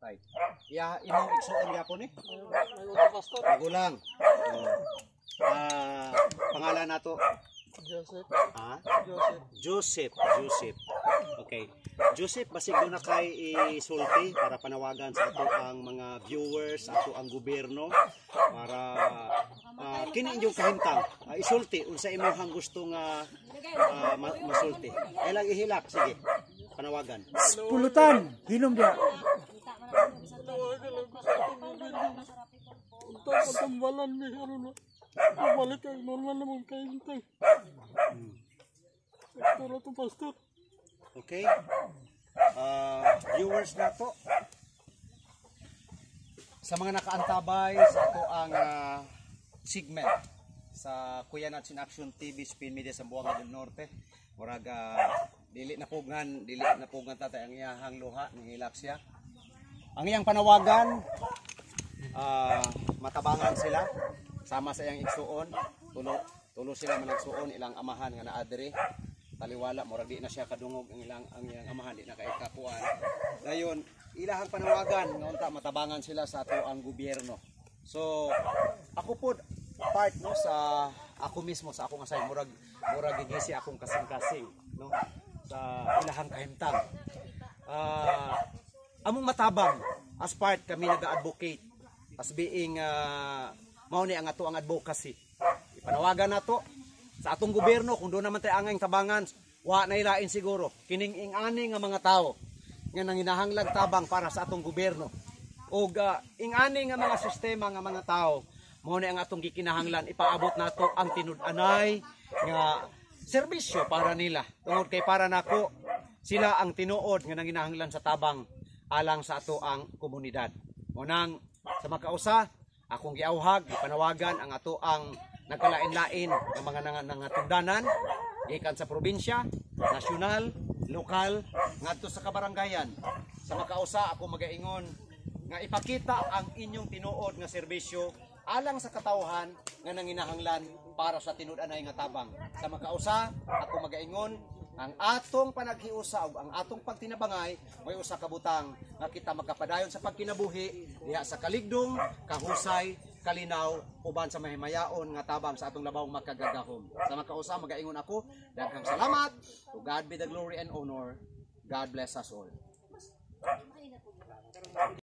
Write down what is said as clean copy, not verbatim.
Right. Ya, imong igsuon gyapon eh. May uto pastor. Magulang. Pangalan nato Joseph. Joseph. Okay. Joseph, basig doon na kay isulti para panawagan sa ato ang mga viewers, ato ang gobyerno para kini inyong kahintang isulti unsa imong gusto nga masulti. Ay lang ihilak, sige. Panawagan. Pulutan, hinom dia. Tawagan lang ko sa itong gobyerno. Unta patambalan mi ano na. Balik ang normal na mong kahintay. Sektor ito pastor. Okay. Viewers na to. Sa mga nakaantabay sa ato ang segment sa Kuya Nats in Action TV Spin Media sa Buanga del Norte. Murag dili na pugan tatay ang iyahang luha ni hilak siya. Ang iyang panawagan matabangan sila sama sa iyang igsuon, tulo sila managsuon ilang amahan nga naa diri. Taliwala murag di na siya kadungog ang iyang amahan di na kay kapuan. Dayon ilahang panawagan nga unta matabangan sila sa ato ang gobyerno. So ako pod part no sa ako mismo sa akong asay murag gigisi akong kasing-kasing no sa ilahang kahimtang. Among matabang as part kami naga-advocate as being mao ni ang ato ang advocacy. Ipanawagan nato sa atong gobyerno kung doon naman tayo angay tabangan, wa na ilain siguro kining ingani nga mga tao nga nanginahanglag tabang para sa atong gobyerno. Og ingani nga mga sistema nga mga tao mao ni ang atong gikinahanglan ipaabot nato ang tinud-anay nga serbisyo para nila. Tungod kay para nako sila ang tinuod nga nanginahanglan sa tabang alang sa ato ang komunidad. Munang sa makausa akong giawhag, ipanawagan ang ato ang nagkalain-lain ng mga nangatugdanan gikan sa probinsya, nasyonal, lokal, ngadto sa kabaranggayan. Sa makausa ako magaingon nga ipakita ang inyong tinuod nga serbisyo alang sa katawhan nga nanginahanglan para sa tinud-anay nga tabang. Sa makausa ako magaingon ang atong panaghiusa ug ang atong pagtinabangay may usa ka butang nga kita magkapadayon sa pagkinabuhi diha sa kaligdong, kahusay, kalinaw uban sa mahimayaon nga tabang sa atong labawong makagagahom. Sa makausa magaingon ako, daghang salamat. To God be the glory and honor. God bless us all.